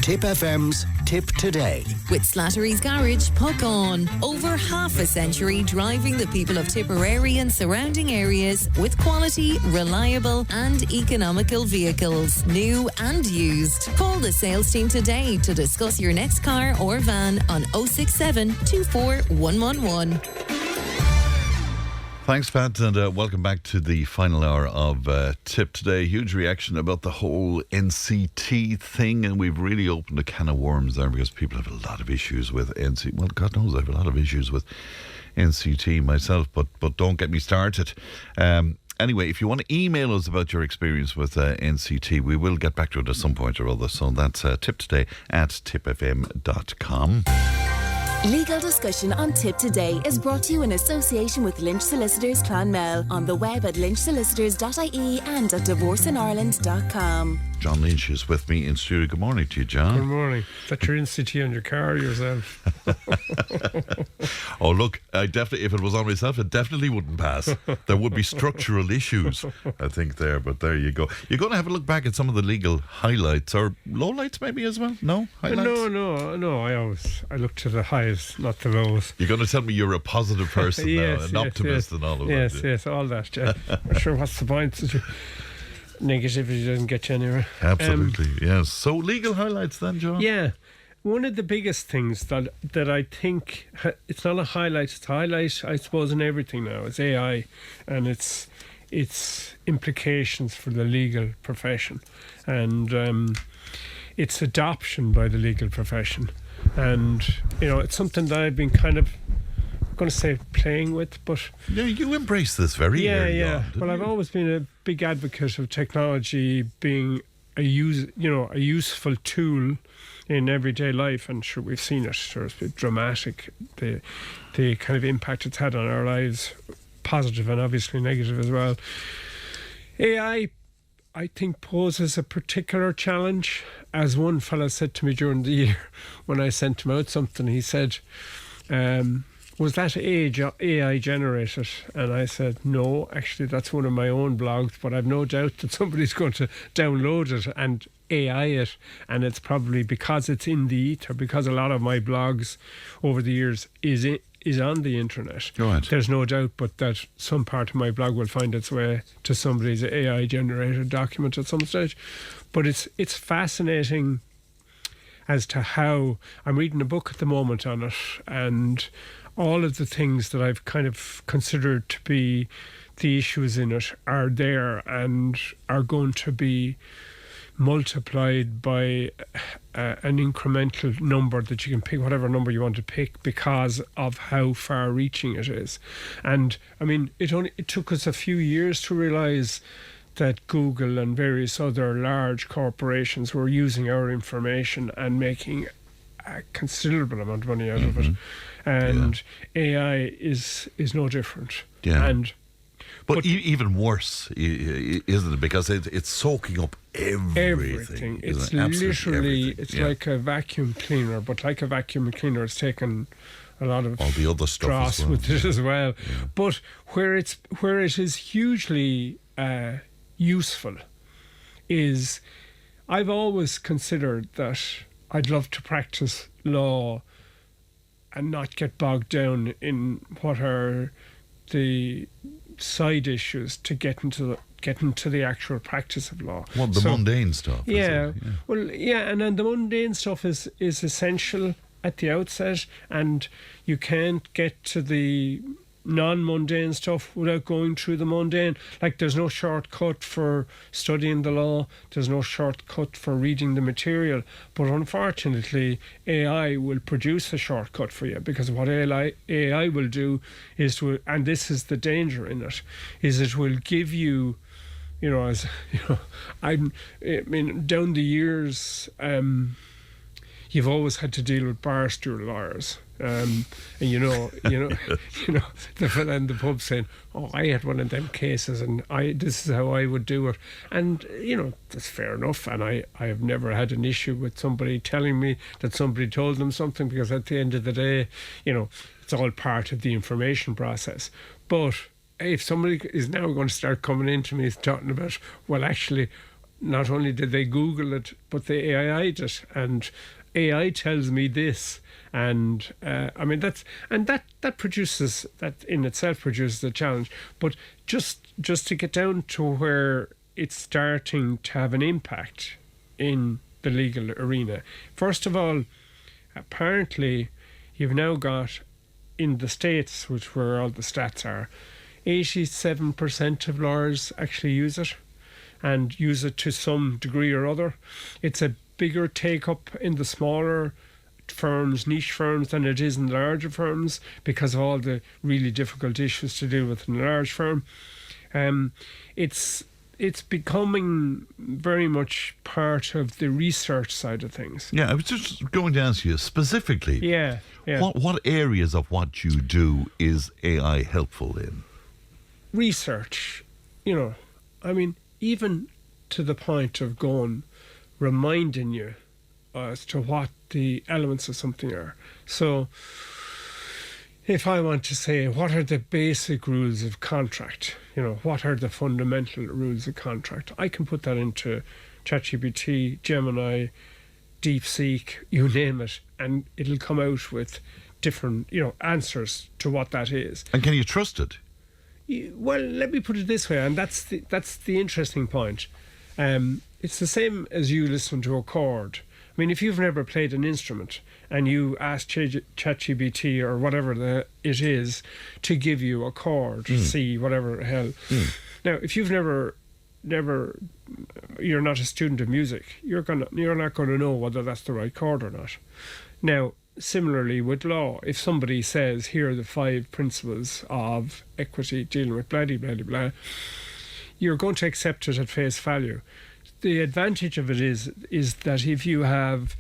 Tip FM's Tip Today. With Slattery's Garage, Puck On. Over half a century driving the people of Tipperary and surrounding areas with quality, reliable and economical vehicles, new and used. Call the sales team today to discuss your next car or van on 067 24111. Thanks, Pat, and welcome back to the final hour of Tip Today. Huge reaction about the whole NCT thing, and we've really opened a can of worms there because people have a lot of issues with NCT. Well, God knows I have a lot of issues with NCT myself, but don't get me started. Anyway, if you want to email us about your experience with NCT, we will get back to it at some point or other. So that's tiptoday@tipfm.com. Legal discussion on Tip Today is brought to you in association with Lynch Solicitors Clonmel, on the web at lynchsolicitors.ie and at divorceineireland.com. John Lynch is with me in studio. Good morning to you, John. Good morning. That you're in city on your car yourself. Oh, look, if it was on myself, it definitely wouldn't pass. There would be structural issues, I think, there. But there you go. You're going to have a look back at some of the legal highlights, or lowlights maybe as well? No? Highlights? No. I look to the highs, not the lows. You're going to tell me you're a positive person Yes, now, an optimist and all of that. Yes, all that. Yeah. I'm sure what's the point? Negativity doesn't get you anywhere. Absolutely, yes. So legal highlights then, John? Yeah. One of the biggest things that I think, it's not a highlight, it's a highlight, I suppose, in everything now. It's AI and its implications for the legal profession and its adoption by the legal profession. And, it's something that I've been kind of, going to say playing with, but yeah, you embrace this very early on, well, I've always been a big advocate of technology being a useful tool in everyday life, and sure, we've seen it. Sure, it's been dramatic, the kind of impact it's had on our lives, positive and obviously negative as well. AI, I think, poses a particular challenge. As one fella said to me during the year when I sent him out something, he said, was that AI generated? And I said, no, actually that's one of my own blogs, but I've no doubt that somebody's going to download it and AI it, and it's probably because it's in the ether, because a lot of my blogs over the years is on the internet. Right. There's no doubt but that some part of my blog will find its way to somebody's AI generated document at some stage. But it's fascinating as to how, I'm reading a book at the moment on it, and all of the things that I've kind of considered to be the issues in it are there and are going to be multiplied by an incremental number that you can pick, whatever number you want to pick, because of how far-reaching it is. And I mean, it took us a few years to realise that Google and various other large corporations were using our information and making a considerable amount of money out of it. And AI is no different. Yeah. But even worse, isn't it? Because it's soaking up everything. It's literally, everything. it's like a vacuum cleaner, but like a vacuum cleaner, it's taken a lot of all the other stuff dross with it as well. Yeah. But where it is hugely useful is, I've always considered that I'd love to practice law and not get bogged down in what are the side issues to get into the actual practice of law. Well, the mundane stuff. Yeah. Well, yeah, and then the mundane stuff is essential at the outset, and you can't get to the non-mundane stuff without going through the mundane. Like, there's no shortcut for studying the law, there's no shortcut for reading the material, but unfortunately AI will produce a shortcut for you, because what AI will do is to, and this is the danger in it, is it will give you, I mean, down the years, you've always had to deal with barrister lawyers. And the fella in the pub saying, "Oh, I had one of them cases, and this is how I would do it." And that's fair enough. And I have never had an issue with somebody telling me that somebody told them something, because at the end of the day, it's all part of the information process. But if somebody is now going to start coming into me talking about, well, actually, not only did they Google it, but they AI'd it, and AI tells me this, and I mean that produces, that in itself produces a challenge. But just to get down to where it's starting to have an impact in the legal arena. First of all, apparently, you've now got in the States, which where all the stats are, 87% of lawyers actually use it, and use it to some degree or other. It's a bigger take-up in the smaller firms, niche firms, than it is in the larger firms because of all the really difficult issues to deal with in a large firm. It's becoming very much part of the research side of things. Yeah, I was just going to ask you specifically. Yeah. What areas of what you do is AI helpful in? Research, I mean, even to the point of reminding you as to what the elements of something are. So if I want to say, what are the basic rules of contract? What are the fundamental rules of contract? I can put that into ChatGPT, Gemini, DeepSeek, you name it, and it'll come out with different, answers to what that is. And can you trust it? Well, let me put it this way, and that's the interesting point. It's the same as you listen to a chord. I mean, if you've never played an instrument and you ask ChatGPT or whatever it is to give you a chord, C, whatever the hell. Now, if you've never, you're not a student of music, you're not going to know whether that's the right chord or not. Now, similarly with law, if somebody says, here are the 5 principles of equity dealing with blah, blah, blah, blah, you're going to accept it at face value. The advantage of it is that if you have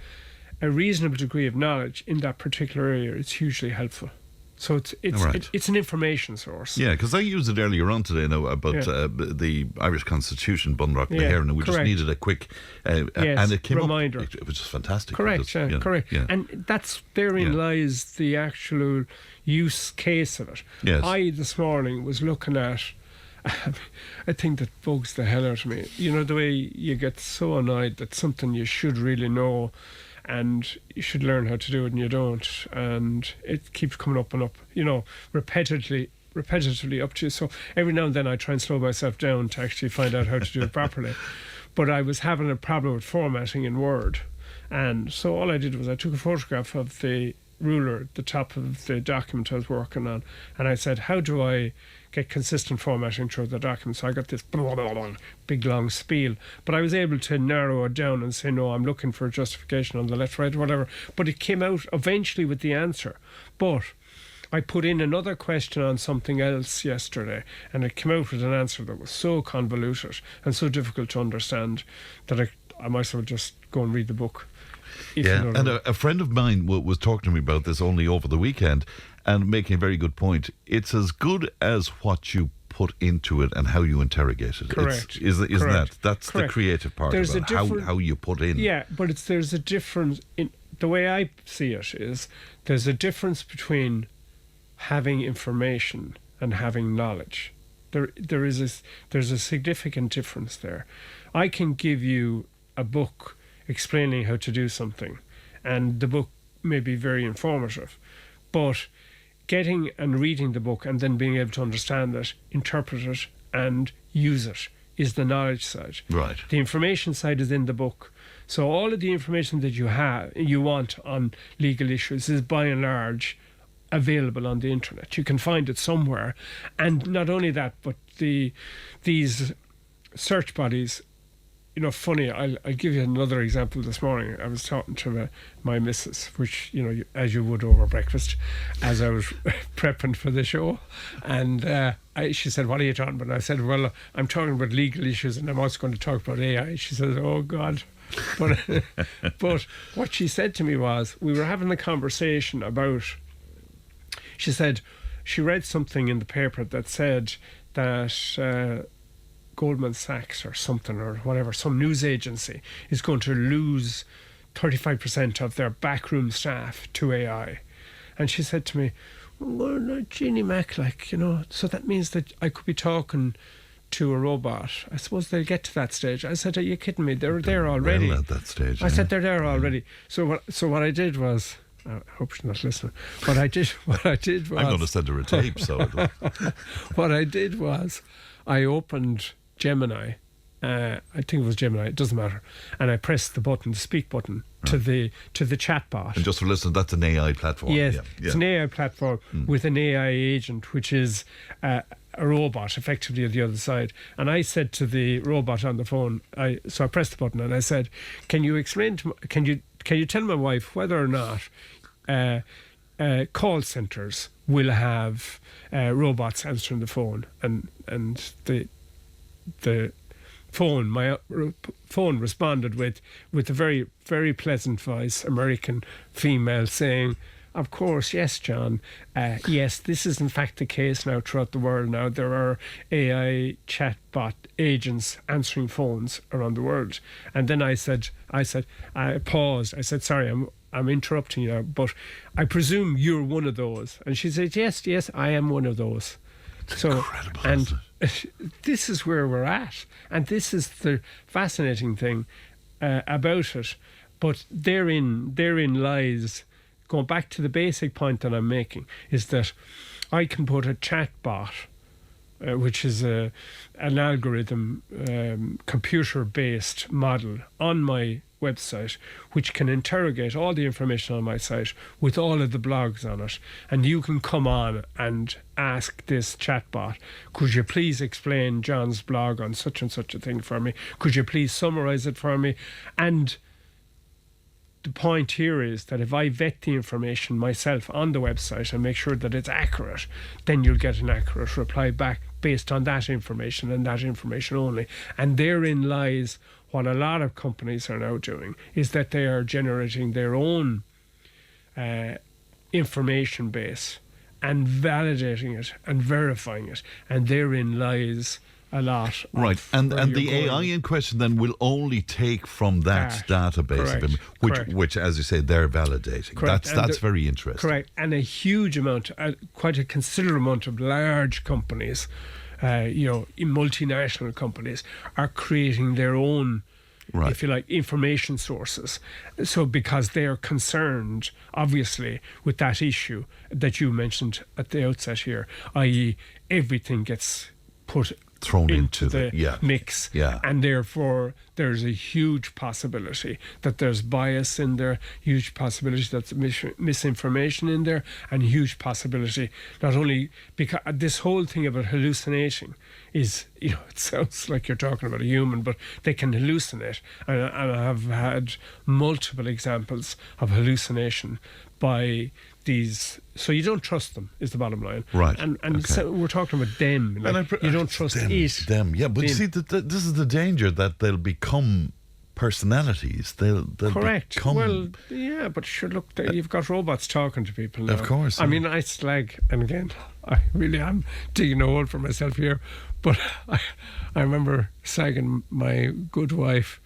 a reasonable degree of knowledge in that particular area, it's hugely helpful. So it's an information source. Yeah, because I used it earlier on today now about the Irish Constitution, Bunrock Behair, and we just needed a quick and it came reminder. It was just fantastic. Correct, correct. Yeah. And therein lies the actual use case of it. Yes. I this morning was looking at a thing that bugs the hell out of me. The way you get so annoyed that something you should really know and you should learn how to do it and you don't, and it keeps coming up and up, repetitively up to you. So every now and then I try and slow myself down to actually find out how to do it properly. But I was having a problem with formatting in Word, and so all I did was I took a photograph of the ruler at the top of the document I was working on, and I said, how do I get consistent formatting through the document? So I got this big long spiel, but I was able to narrow it down and say, no, I'm looking for a justification on the left, right, whatever. But it came out eventually with the answer. But I put in another question on something else yesterday, and it came out with an answer that was so convoluted and so difficult to understand that I might as well just go and read the book. Yeah, and a friend of mine was talking to me about this only over the weekend and making a very good point. It's as good as what you put into it and how you interrogate it. Correct. Isn't Correct. That's Correct. The creative part There's of it, how you put in. Yeah, but there's a difference. In the way I see it is there's a difference between having information and having knowledge. There's a significant difference there. I can give you a book explaining how to do something, and the book may be very informative, but getting and reading the book and then being able to understand it, interpret it, and use it is the knowledge side. Right. The information side is in the book. So all of the information that you want on legal issues is by and large available on the internet. You can find it somewhere, and not only that, but these search bodies. Funny, I'll give you another example. This morning I was talking to my missus, which, as you would over breakfast, as I was prepping for the show, and she said, what are you talking about? And I said, well, I'm talking about legal issues and I'm also going to talk about AI. She says, oh God. But what she said to me was, we were having a conversation about, she said she read something in the paper that said that Goldman Sachs or something or whatever, some news agency is going to lose 35% of their backroom staff to AI. And she said to me, well, no, Jeannie Mac, so that means that I could be talking to a robot. I suppose they'll get to that stage. I said, are you kidding me? They're there already. Well, at that stage. I said, they're there already. So what I did was, I hope she's not listening. What I did was... I'm going to send her a tape, so... What I did was, I opened Gemini. I think it was Gemini, it doesn't matter. And I pressed the button, the speak button, to the chat bot. And just for listeners, that's an AI platform. Yes, it's an AI platform with an AI agent, which is a robot, effectively, at the other side. And I said to the robot on the phone, so I pressed the button and I said, can you explain to can you tell my wife whether or not call centres will have robots answering the phone? And the my phone responded with a very, very pleasant voice, American female, saying, of course, yes, John. Yes, this is in fact the case now throughout the world. Now there are AI chatbot agents answering phones around the world. And then I paused. I said, sorry, I'm interrupting you now, but I presume you're one of those. And she said, yes, I am one of those. So, incredible, and this is where we're at, and this is the fascinating thing about it. But therein lies, going back to the basic point that I'm making, is that I can put a chat bot, which is an algorithm, computer-based model on my website, which can interrogate all the information on my site with all of the blogs on it. And you can come on and ask this chatbot, could you please explain John's blog on such and such a thing for me? Could you please summarize it for me? And the point here is that if I vet the information myself on the website and make sure that it's accurate, then you'll get an accurate reply back based on that information and that information only. And therein lies what a lot of companies are now doing, is that they are generating their own information base and validating it and verifying it. And therein lies a lot. Right, and the AI in question then will only take from that database, which, as you say, they're validating. Correct. That's very interesting. Correct, and a huge amount, quite a considerable amount of large companies, multinational companies, are creating their own, if you like, information sources. So because they are concerned, obviously, with that issue that you mentioned at the outset here, i.e. everything gets thrown into the mix, and therefore there's a huge possibility that there's bias in there, huge possibility that there's misinformation in there, and huge possibility not only because this whole thing about hallucinating is, it sounds like you're talking about a human, but they can hallucinate, and I have had multiple examples of hallucination by these. So you don't trust them, is the bottom line. Right. And so we're talking about them. You don't trust them. Yeah, but you see, this is the danger, that they'll become personalities. They'll correct. become... Well, yeah, but sure, look, you've got robots talking to people now. Of course. I mean, I slag, and again, I really am digging a hole for myself here, but I remember slagging my good wife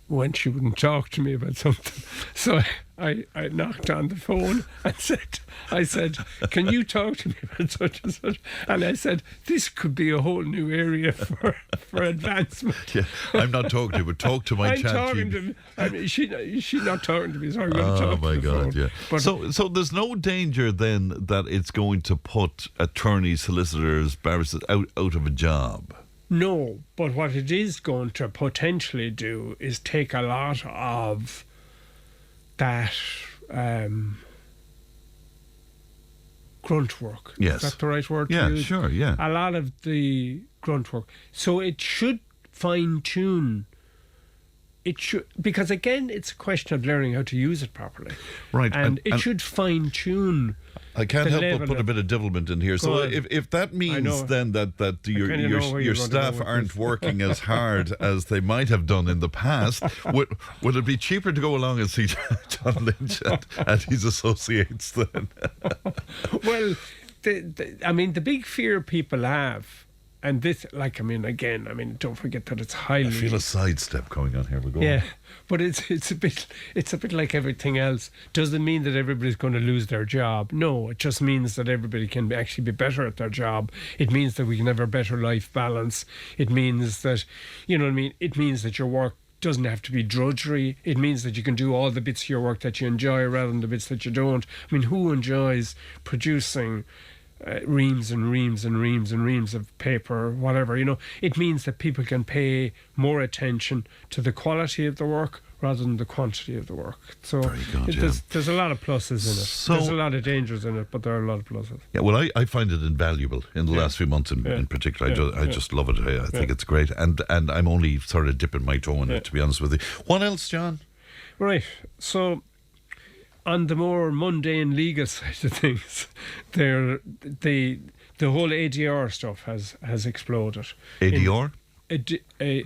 when she wouldn't talk to me about something. So I knocked on the phone and I said, can you talk to me about such and such? And I said, this could be a whole new area for advancement. Yeah, I'm not talking to you, but talk to my chat. I'm talking to I mean, she's not talking to me, so I'm going to talk to the phone. Yeah. But so there's no danger then that it's going to put attorneys, solicitors, barristers out of a job? No, but what it is going to potentially do is take a lot of that grunt work. Yes. Is that the right word to Yeah, use? sure, yeah. A lot of the grunt work. So it should fine-tune. It should, because again, it's a question of learning how to use it properly. Right. And it should fine-tune. I can't help but put a bit of devilment in here. So if that means then that your staff aren't working as hard as they might have done in the past, would it be cheaper to go along and see John Lynch and his associates then? Well, I mean, the big fear people have, and this, like, I mean, again, I mean, don't forget that it's highly. I feel a sidestep coming on here. We're going. Yeah, but it's a bit like everything else. Doesn't mean that everybody's going to lose their job. No, it just means that everybody can actually be better at their job. It means that we can have a better life balance. It means that, you know what I mean. It means that your work doesn't have to be drudgery. It means that you can do all the bits of your work that you enjoy rather than the bits that you don't. I mean, who enjoys producing reams and reams and reams and reams of paper, whatever, you know? It means that people can pay more attention to the quality of the work rather than the quantity of the work. So Very good, there's a lot of pluses in it. So- There's a lot of dangers in it, but there are a lot of pluses. Yeah, well, I find it invaluable in the last few months in particular. I just love it. I think it's great. And I'm only sort of dipping my toe in it, to be honest with you. What else, John? Right. So, on the more mundane legal side of things, the whole ADR stuff has exploded. ADR? I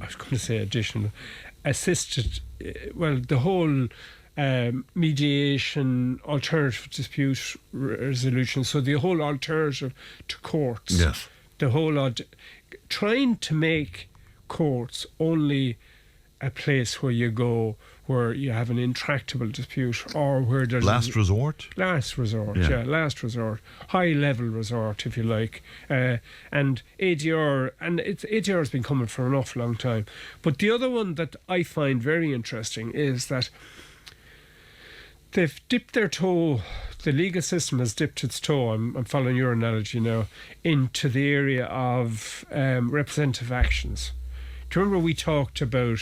was going to say additional, assisted. Well, the whole mediation, alternative dispute resolution. So the whole alternative to courts. Yes. The whole trying to make courts only a place where you go where you have an intractable dispute, or where there's Last resort? last resort, Yeah. last resort, high level resort, if you like, and ADR, and ADR has been coming for an awful long time. But the other one that I find very interesting is that they've dipped their toe. The legal system has dipped its toe. I'm following your analogy now, into the area of representative actions. Do you remember we talked about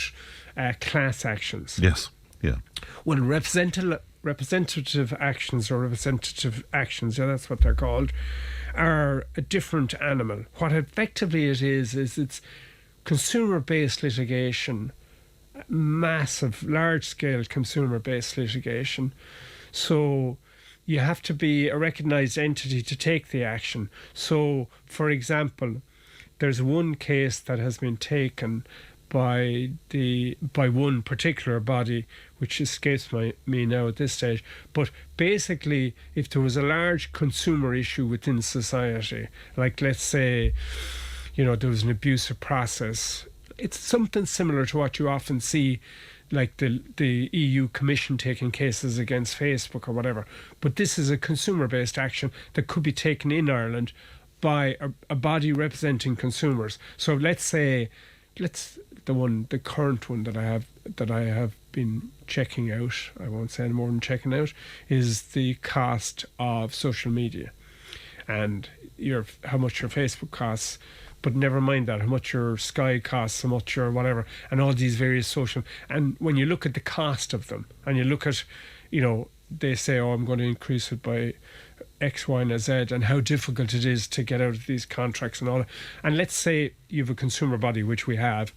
class actions? Yes. Yeah. Well, representative actions, or representative actions, yeah, that's what they're called, are a different animal. What effectively it is it's consumer-based litigation, massive, large-scale consumer-based litigation. So you have to be a recognised entity to take the action. So, for example, there's one case that has been taken by one particular body, which escapes me now at this stage. But basically, if there was a large consumer issue within society, like let's say, there was an abusive process, it's something similar to what you often see, like the EU Commission taking cases against Facebook or whatever. But this is a consumer-based action that could be taken in Ireland by a body representing consumers. So let's say, the current one that I have been checking out, I won't say any more than checking out, is the cost of social media, and how much your Facebook costs. But never mind that, how much your Sky costs, how much your whatever, and all these various social. And when you look at the cost of them, and you look at, they say, oh, I'm going to increase it by X, Y, and Z, and how difficult it is to get out of these contracts and all that. And let's say you have a consumer body, which we have,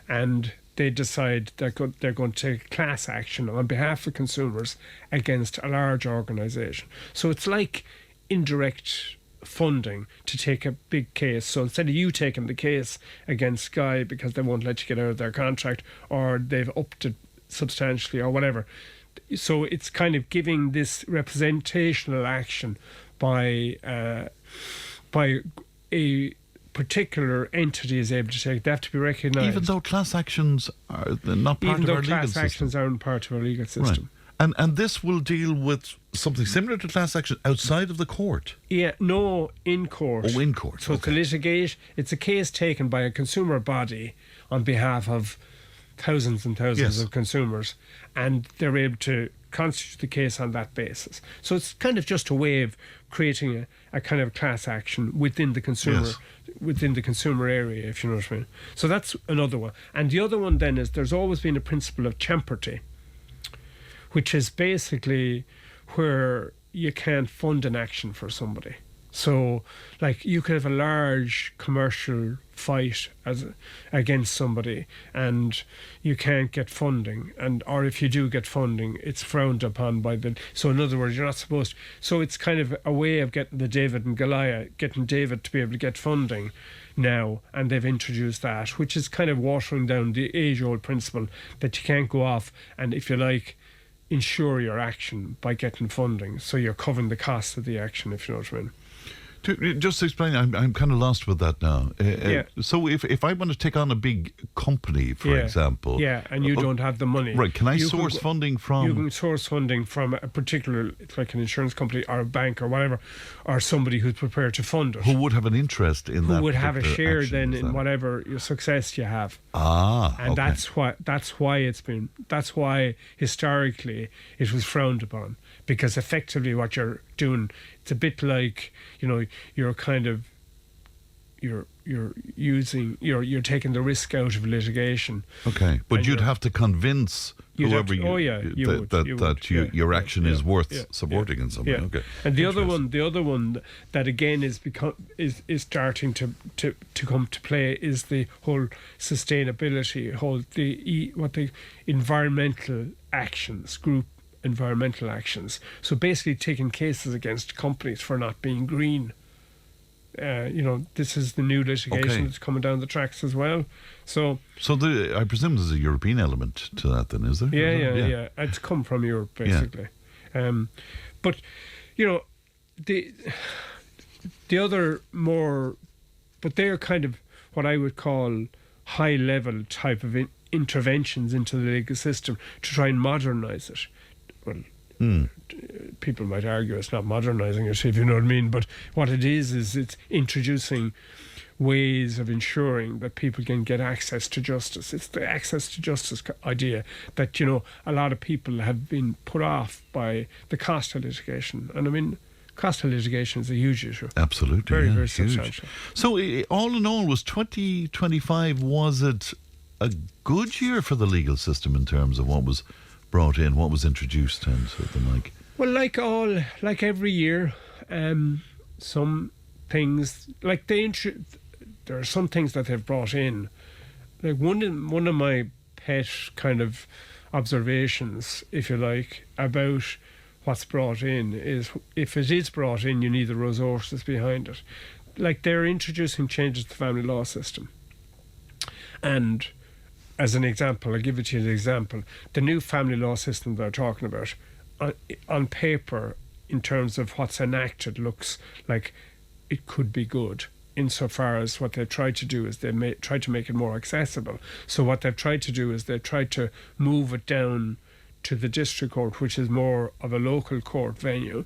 and they decide they're going to take class action on behalf of consumers against a large organisation. So it's like indirect funding to take a big case. So instead of you taking the case against Sky because they won't let you get out of their contract, or they've upped it substantially or whatever, so it's kind of giving this representational action by a particular entity is able to take. They have to be recognised. Even though class actions are not part of our legal system. Even though class actions aren't part of our legal system. Right. And this will deal with something similar to class action outside of the court? Yeah, no, in court. Oh, in court. So okay. It's a case taken by a consumer body on behalf of thousands and thousands of consumers, and they're able to constitute the case on that basis. So it's kind of just a way of creating a kind of class action within the consumer area, if you know what I mean. So that's another one. And the other one then is there's always been a principle of champerty, which is basically where you can't fund an action for somebody. So, like, you could have a large commercial fight against somebody, and you can't get funding, or if you do get funding, it's frowned upon by the. So, in other words, you're not supposed. So, it's kind of a way of getting the David and Goliath, getting David to be able to get funding now, and they've introduced that, which is kind of watering down the age-old principle that you can't go off and, if you like, insure your action by getting funding, so you're covering the cost of the action, if you know what I mean. Just explain, I'm kind of lost with that now. So if I want to take on a big company, for example... Yeah, and you don't have the money. Right, can I source funding from... You can source funding from a particular, like an insurance company or a bank or whatever, or somebody who's prepared to fund it. Who would have an interest in that. Who would have a share action, then in whatever your success you have. And that's why historically it was frowned upon, because effectively what you're doing, it's a bit like, you're kind of you're taking the risk out of litigation. Okay, but you'd have to convince whoever your action is worth supporting in some way. Okay, and the other one that again is starting to come to play is the whole sustainability, what the environmental actions, group environmental actions. So basically taking cases against companies for not being green. This is the new litigation that's coming down the tracks as well. So I presume there's a European element to that then, is there? Yeah. It's come from Europe, basically. But, the other more... But they're kind of what I would call high-level type of interventions into the legal system to try and modernise it. Well... People might argue it's not modernising it, if you know what I mean, but what it is it's introducing ways of ensuring that people can get access to justice. It's the access to justice idea that, a lot of people have been put off by the cost of litigation. And I mean, cost of litigation is a huge issue. Absolutely. Very, very huge. substantial. So all in all, was 2025, was it a good year for the legal system in terms of what was brought in, what was introduced, and something like? Well, like every year, some things like there are some things that they've brought in. Like one of my pet kind of observations, if you like, about what's brought in is if it is brought in, you need the resources behind it. Like they're introducing changes to the family law system, and as an example, I'll give it to you as an example. The new family law system they're talking about, on paper, in terms of what's enacted, looks like it could be good, insofar as what they've tried to do is they tried to make it more accessible. So what they've tried to do is they've tried to move it down to the district court, which is more of a local court venue.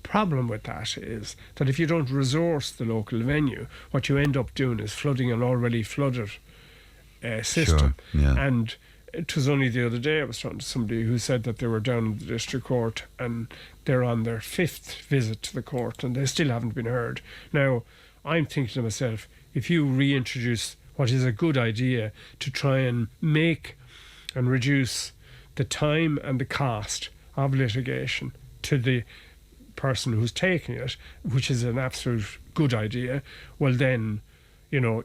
Problem with that is that if you don't resource the local venue, what you end up doing is flooding an already flooded system. Sure, yeah. And it was only the other day I was talking to somebody who said that they were down in the district court and they're on their 5th visit to the court and they still haven't been heard. Now, I'm thinking to myself, if you reintroduce what is a good idea to try and make and reduce the time and the cost of litigation to the person who's taking it, which is an absolute good idea, well then,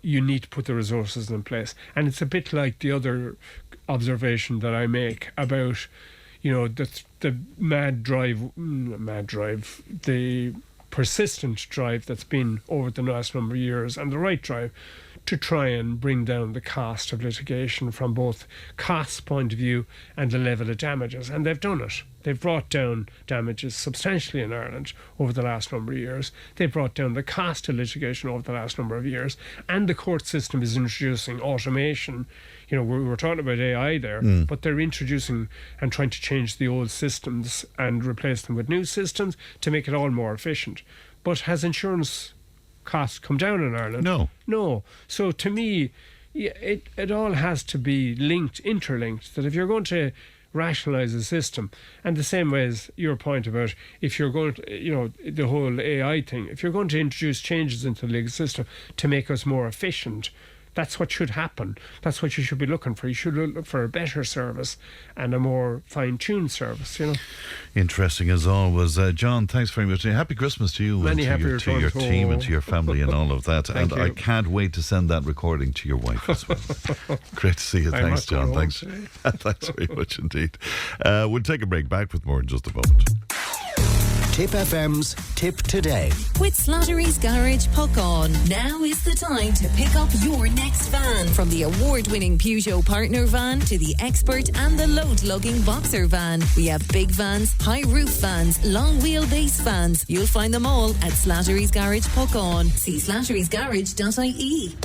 you need to put the resources in place. And it's a bit like the other observation that I make about, the the persistent drive that's been over the last number of years, and the right drive to try and bring down the cost of litigation from both cost point of view and the level of damages. And they've done it. They've brought down damages substantially in Ireland over the last number of years. They've brought down the cost of litigation over the last number of years. And the court system is introducing automation. We were talking about AI there, but they're introducing and trying to change the old systems and replace them with new systems to make it all more efficient. But has insurance costs come down in Ireland? No. So to me, it all has to be interlinked, that if you're going to rationalise the system, and the same way as your point about if you're going to, the whole AI thing, if you're going to introduce changes into the legal system to make us more efficient, that's what should happen. That's what you should be looking for. You should look for a better service and a more fine-tuned service, Interesting as always. John, thanks very much. Happy Christmas to you Many and happy to your team and to your family and all of that. Thank you. I can't wait to send that recording to your wife as well. Great to see you. Thanks, John. Thanks. Thanks very much indeed. We'll take a break. Back with more in just a moment. Tip FM's Tip Today. With Slattery's Garage Puckon. Now is the time to pick up your next van. From the award-winning Peugeot Partner van to the Expert and the load-lugging Boxer van. We have big vans, high-roof vans, long wheelbase vans. You'll find them all at Slattery's Garage Puckon. See slatterysgarage.ie.